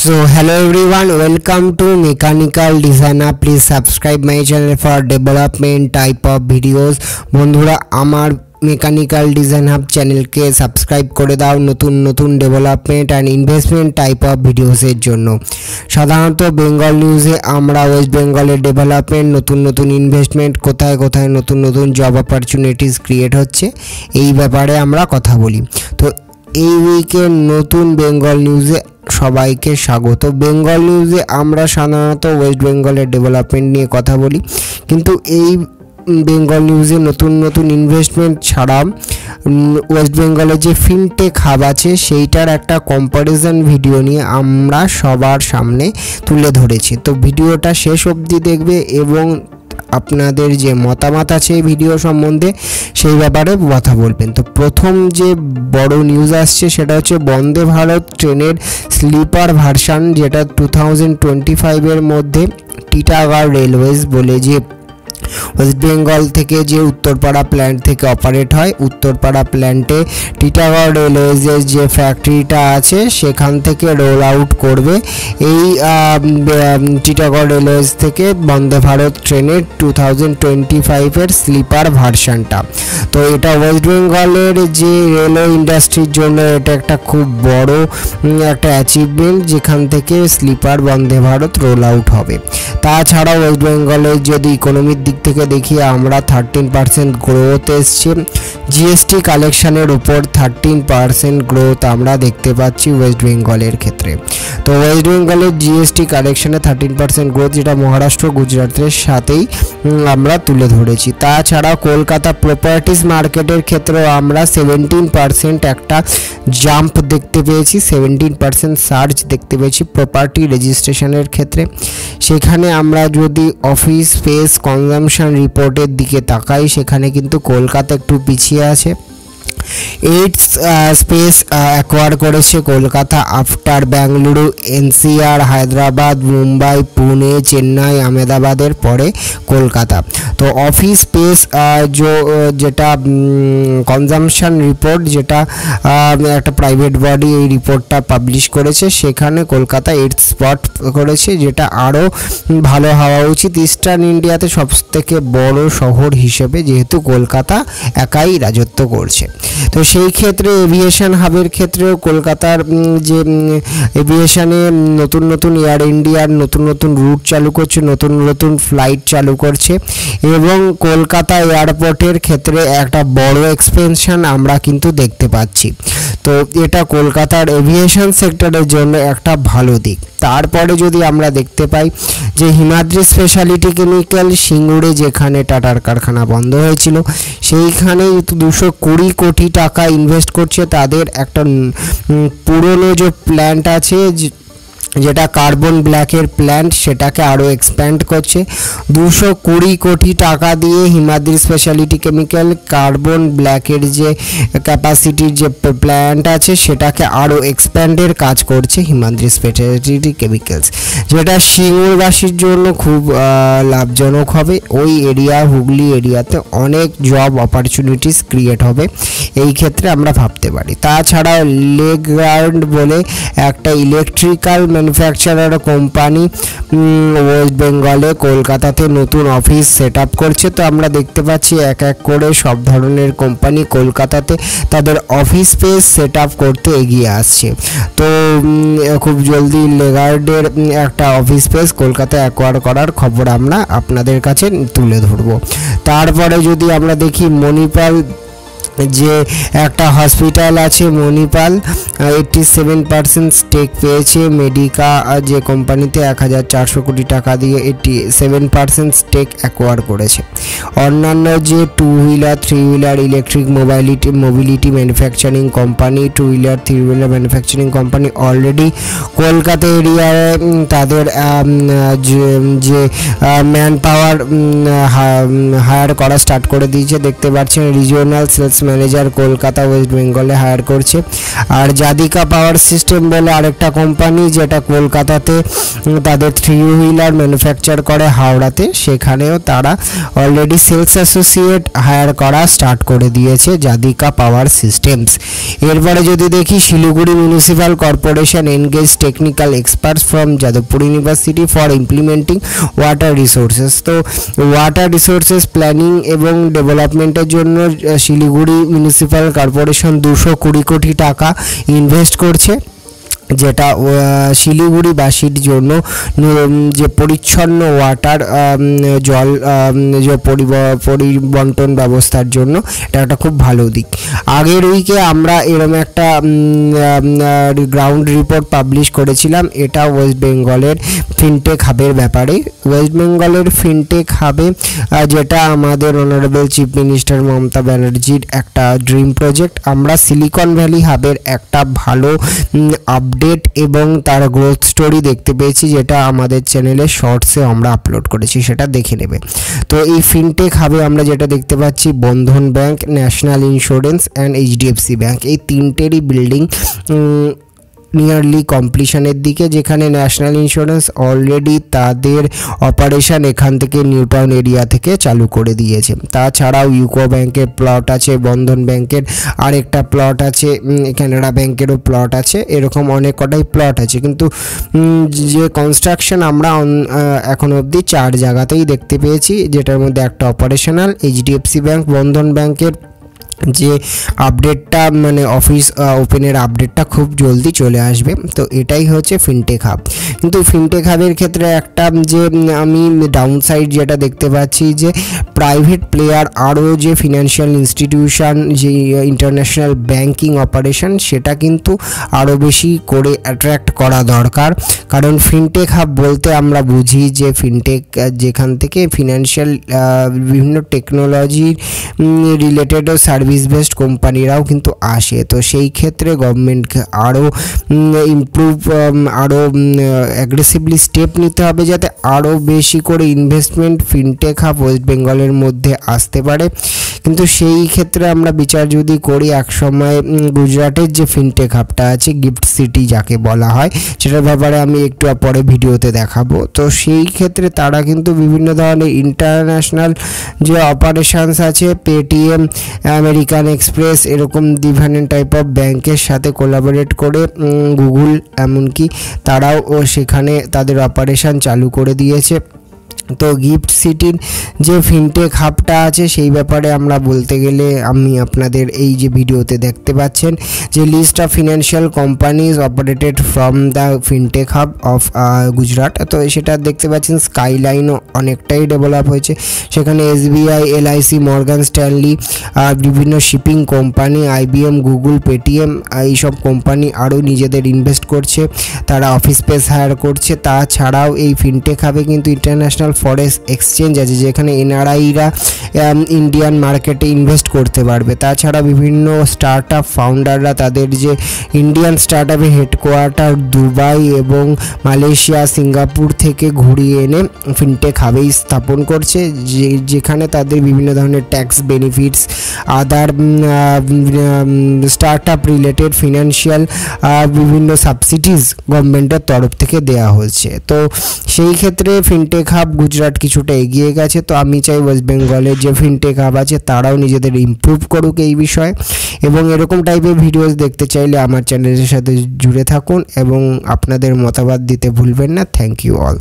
So hello everyone, welcome to Mechanical Designer. Please subscribe my channel for development type of videos. বন্ধুরা আমার mechanical design hub চ্যানেলকে subscribe করে দাও নতুন নতুন development and investment type of ভিডিওসের জন্য। সাধারণত বেঙ্গল নিউজে আমরা ওয়েস্ট বেঙ্গলের ডেভেলপমেন্ট, নতুন নতুন ইনভেস্টমেন্ট, কোথায় কোথায় নতুন নতুন জব অপরচুনিটিস ক্রিয়েট হচ্ছে এই ব্যাপারে আমরা কথা বলি। তো এই উইকের নতুন বেঙ্গল নিউজে সবাইকে স্বাগত। বেঙ্গল নিউজে আমরা সাধারণত ওয়েস্ট বেঙ্গলের ডেভেলপমেন্ট নিয়ে কথা বলি, কিন্তু এই বেঙ্গল নিউজে নতুন নতুন ইনভেস্টমেন্ট ছাড়াও ওয়েস্ট বেঙ্গলের যে ফিনটেক হাব আছে সেইটার একটা কম্প্যারিজন ভিডিও নিয়ে আমরা সবার সামনে তুলে ধরেছি। তো ভিডিওটা শেষ অবধি দেখবে এবং আপনাদের যে মতামত আছে এই ভিডিও সম্বন্ধে সেই ব্যাপারে কথা বলবেন। তো প্রথম যে বড় নিউজ আসছে সেটা হচ্ছে বন্দে ভারত ট্রেনের স্লিপার ভার্সন, যেটা 2025-এর মধ্যে টিটাগড় রেলওয়েজ বলে যে ওয়েস্ট বেঙ্গল থেকে যে উত্তরপাড়া প্ল্যান্ট থেকে অপারেট হয়, উত্তরপাড়া প্ল্যান্টে টিটাগড় রেলওয়েজের যে ফ্যাক্টরিটা আছে সেখান থেকে রোল আউট করবে এই টিটাগড় রেলওয়েজ থেকে বন্দে ভারত ট্রেনের 2025-এর স্লিপার ভার্সনটা। তো এটা ওয়েস্ট বেঙ্গলের যে রেলওয়ে ইন্ডাস্ট্রির জন্য এটা একটা খুব বড় একটা অ্যাচিভমেন্ট, যেখান থেকে sleeper Vande Bharat roll out হবে। তাছাড়া ওয়েস্ট বেঙ্গলের যদি ইকোনমির দিক থেকে দেখি আমরা 13% গ্রোথ এসছে, জিএসটি কালেকশনের উপর 13% গ্রোথ আমরা দেখতে পাচ্ছি ওয়েস্ট বেঙ্গলের ক্ষেত্রে। তো ওয়েস্ট বেঙ্গলের জিএসটি কালেকশনে 13% গ্রোথ, যেটা মহারাষ্ট্র গুজরাটের সাথেই আমরা তুলে ধরেছি। তাছাড়া কলকাতা প্রপার্টিজ মার্কেটের ক্ষেত্রেও আমরা 17% একটা জাম্প দেখতে পেয়েছি, 17% সার্চ দেখতে পেয়েছি প্রপার্টি রেজিস্ট্রেশনের ক্ষেত্রে। সেখানে আমরা যদি অফিস স্পেস কনজামশন রিপোর্টের দিকে তাকাই, সেখানে কিন্তু কলকাতা একটু পিছিয়ে আছে। 8 স্পেস অ্যাকোয়ার করেছে কলকাতা আফটার বেঙ্গালুরু, এনসিআর, হায়দ্রাবাদ, মুম্বাই, পুনে, চেন্নাই, আহমেদাবাদের পরে কলকাতা। তো অফিস স্পেস যেটা কনজামশন রিপোর্ট, যেটা একটা প্রাইভেট বডি এই রিপোর্টটা পাবলিশ করেছে, সেখানে কলকাতা 8 স্পট করেছে, যেটা আরও ভালো হওয়া উচিত ইস্টার্ন ইন্ডিয়াতে সবথেকে বড় শহর হিসেবে, যেহেতু কলকাতা একাই রাজত্ব করছে। তো সেই ক্ষেত্রে এভিয়েশন হাবের ক্ষেত্রেও কলকাতার যে এভিয়েশনে নতুন নতুন এয়ার ইন্ডিয়ার নতুন নতুন রুট চালু করছে, নতুন নতুন ফ্লাইট চালু করছে এবং কলকাতা এয়ারপোর্টের ক্ষেত্রে একটা বড় এক্সপেনশন আমরা কিন্তু দেখতে পাচ্ছি। তো এটা কলকাতার এভিয়েশন সেক্টরের জন্য একটা ভালো দিক। তারপরে যদি আমরা দেখতে পাই যে হিমাদ্রি স্পেশালিটি কেমিক্যাল সিঙ্গুরে, যেখানে টাটার কারখানা বন্ধ হয়েছিল, সেইখানে 220 কোটি টাকা ইনভেস্ট করছে। তাদের একটা পুরনো যে প্ল্যান্ট আছে যেটা কার্বন ব্ল্যাকের প্ল্যান্ট, সেটাকে আরও এক্সপ্যান্ড করছে। 220 কোটি টাকা দিয়ে হিমাদ্রি স্পেশালিটি কেমিক্যাল কার্বন ব্ল্যাকের যে ক্যাপাসিটির যে প্ল্যান্ট আছে সেটাকে আরও এক্সপ্যান্ডের কাজ করছে হিমাদ্রি স্পেশালিটি কেমিক্যালস, যেটা সিঙ্গুরবাসীর জন্য খুব লাভজনক হবে। ওই এরিয়া হুগলি এরিয়াতে অনেক জব অপরচুনিটিস ক্রিয়েট হবে, এই ক্ষেত্রে আমরা ভাবতে পারি। তাছাড়াও লেগার্ড বলে একটা ইলেকট্রিক্যাল ম্যানুফ্যাকচারার কোম্পানি ওয়েস্ট বেঙ্গলে কলকাতাতে নতুন অফিস সেট আপ করছে। তো আমরা দেখতে পাচ্ছি এক এক করে সব ধরনের কোম্পানি কলকাতাতে তাদের অফিস স্পেস সেট আপ করতে এগিয়ে আসছে। তো খুব জলদি লেগার্ডের একটা অফিস স্পেস কলকাতায় অ্যাকোয়ার করার খবর আমরা আপনাদের কাছে তুলে ধরব। তারপরে যদি আমরা দেখি মণিপাল যে একটা হসপিটাল আছে, মণিপাল 87% স্টেক পেয়েছে মেডিকা যে কোম্পানিতে, 1400 কোটি টাকা দিয়ে 87% স্টেক অ্যাকোয়ার করেছে। অন্যান্য যে 2 wheeler 3 wheeler electric mobility manufacturing company, 2 wheeler 3 wheeler manufacturing company already Kolkata এরিয়ায় তাদের যে ম্যান পাওয়ার হায়ার করা স্টার্ট করে দিয়েছে। দেখতে পাচ্ছেন regional sales manager Kolkata West বেঙ্গলে হায়ার করছে। আর জাদিকা পাওয়ার সিস্টেম বলে আরেকটা কোম্পানি যেটা কলকাতাতে তাদের 3 হুইলার ম্যানুফ্যাকচার করে হাওড়াতে, সেখানেও তারা অলরেডি সেলস অ্যাসোসিয়েট হায়ার করা স্টার্ট করে দিয়েছে জাদিকা পাওয়ার সিস্টেমস। এরপরে যদি দেখি Siliguri municipal corporation engage technical experts from Jadavpur university for implementing water resources. তো ওয়াটার রিসোর্সেস প্ল্যানিং এবং ডেভেলপমেন্টের জন্য শিলিগুড়ি মিউনিসিপ্যাল কর্পোরেশন 220 কোটি টাকা ইনভেস্ট করছে, যেটা শিলিগুড়িবাসীর জন্য যে পরিচ্ছন্ন ওয়াটার জল যে পরিবন্টন ব্যবস্থার জন্য এটা একটা খুব ভালো দিক। আগের উইকে আমরা এরকম একটা গ্রাউন্ড রিপোর্ট পাবলিশ করেছিলাম, এটা ওয়েস্ট বেঙ্গলের ফিনটেক হাবের ব্যাপারে। ওয়েস্ট বেঙ্গলের ফিনটেক হাবে যেটা আমাদের অনারেবল চিফ মিনিস্টার মমতা ব্যানার্জির একটা ড্রিম প্রজেক্ট, আমরা সিলিকন ভ্যালি হাবের একটা ভালো আপডেট এবং তার গ্রোথ স্টোরি দেখতে পেয়েছি, যেটা আমাদের চ্যানেলে শর্টসে আমরা আপলোড করেছি, সেটা দেখে নেবে। তো এই ফিনটেক হাবে আমরা যেটা দেখতে পাচ্ছি, Bandhan bank, national insurance and HDFC bank, এই তিনটেরই বিল্ডিং নিয়ারলি কমপ্লিশনের দিকে, যেখানে ন্যাশনাল ইন্স্যুরেন্স অলরেডি তাদের অপারেশন এখান থেকে নিউটাউন এরিয়া থেকে চালু করে দিয়েছে। তাছাড়াও ইউকো ব্যাংকের প্লট আছে, বন্ধন ব্যাংকের আরেকটা প্লট আছে, কানাডা ব্যাংকেরও প্লট আছে, এরকম অনেক কটাই প্লট আছে। কিন্তু যে কনস্ট্রাকশন আমরা এখন অবধি 4 জায়গাতেই দেখতে পেয়েছি, যেটার মধ্যে একটা অপারেশনাল, এইচডিএফসি ব্যাংক, বন্ধন ব্যাংকের যে আপডেটটা মানে অফিস ওপেনের আপডেটটা খুব জলদি চলে আসবে। তো এটাই হচ্ছে ফিনটেক হাব। কিন্তু ফিনটেক হাবের ক্ষেত্রে একটা যে আমি ডাউন সাইড যেটা দেখতে পাচ্ছি, যে প্রাইভেট প্লেয়ার আরও যে ফিনান্সিয়াল ইনস্টিটিউশন, যে ইন্টারন্যাশনাল ব্যাংকিং অপারেশন, সেটা কিন্তু আরও বেশি করে অ্যাট্রাক্ট করা দরকার। কারণ ফিনটেক হাব বলতে আমরা বুঝি যে ফিনটেক যেখান থেকে ফিনান্সিয়াল বিভিন্ন টেকনোলজি রিলেটেড সার্ভিস বেসড কোম্পানিরাও কিন্তু আসে। তো সেই ক্ষেত্রে গভর্নমেন্টকে আরও ইমপ্রুভ, আরও অ্যাগ্রেসিভলি স্টেপ নিতে হবে, যাতে আরও বেশি করে ইনভেস্টমেন্ট ফিনটেক হাব ওয়েস্ট বেঙ্গলের মধ্যে আসতে পারে। কিন্তু সেই ক্ষেত্রে আমরা বিচার যদি করি, একসময় গুজরাটের যে ফিনটেক হাবটা আছে, গিফট সিটি যাকে বলা হয়, সেটার ব্যাপারে আমি একটু পরে ভিডিওতে দেখাবো। তো সেই ক্ষেত্রে তারা কিন্তু বিভিন্ন ধরনের ইন্টারন্যাশনাল যে অপারেশনস আছে, পেটিএম, আমেরিকান এক্সপ্রেস, এরকম ডিফারেন্ট টাইপ অফ ব্যাংকের সাথে কোলাবোরেট করে গুগল এমনকি তারাও সেখানে তাদের অপারেশন চালু করে দিয়েছে। তো গিফট সিটির যে ফিনটেক হাবটা আছে সেই ব্যাপারে আমরা বলতে গেলে, আমি আপনাদের এই যে ভিডিওতে দেখতে পাচ্ছেন যে list of financial companies operated from the fintech hub of Gujarat. তো সেটা দেখতে পাচ্ছেন স্কাইলাইনও অনেকটাই ডেভেলপ হয়েছে, সেখানে এসবিআই, এলআইসি, মর্গান স্ট্যানলি, বিভিন্ন shipping company, IBM, Google, Paytm, এইসব কোম্পানি আরও নিজেদের ইনভেস্ট করছে, তারা অফিস স্পেস হায়ার করছে। তাছাড়াও এই ফিনটেক হাবে কিন্তু ইন্টারন্যাশনাল ফরেক্স এক্সচেঞ্জ আছে, যেখানে এনআরআইরা ইন্ডিয়ান মার্কেটে ইনভেস্ট করতে পারবে। তাছাড়া বিভিন্ন স্টার্ট আপ ফাউন্ডাররা তাদের যে ইন্ডিয়ান স্টার্ট আপের হেডকোয়ার্টার দুবাই এবং মালয়েশিয়া, সিঙ্গাপুর থেকে ঘুরিয়ে এনে ফিনটেক হাবেই স্থাপন করছে, যেখানে তাদের বিভিন্ন ধরনের ট্যাক্স বেনিফিটস, আদার স্টার্ট আপ রিলেটেড ফিনান্সিয়াল বিভিন্ন সাবসিডিজ গভর্নমেন্টের তরফ থেকে দেওয়া হচ্ছে। তো সেই ক্ষেত্রে ফিনটেক হাব গুজরাট কিছুটা এগিয়ে গেছে। তো আমি চাই ওয়েস্ট বেঙ্গলের যে ফিনটেক হাব আছে তারাও নিজেদের ইমপ্রুভ করুক এই বিষয়ে, এবং এরকম টাইপের ভিডিওস দেখতে চাইলে আমার চ্যানেলের সাথে জুড়ে থাকুন এবং আপনাদের মতামত দিতে ভুলবেন না। Thank you all.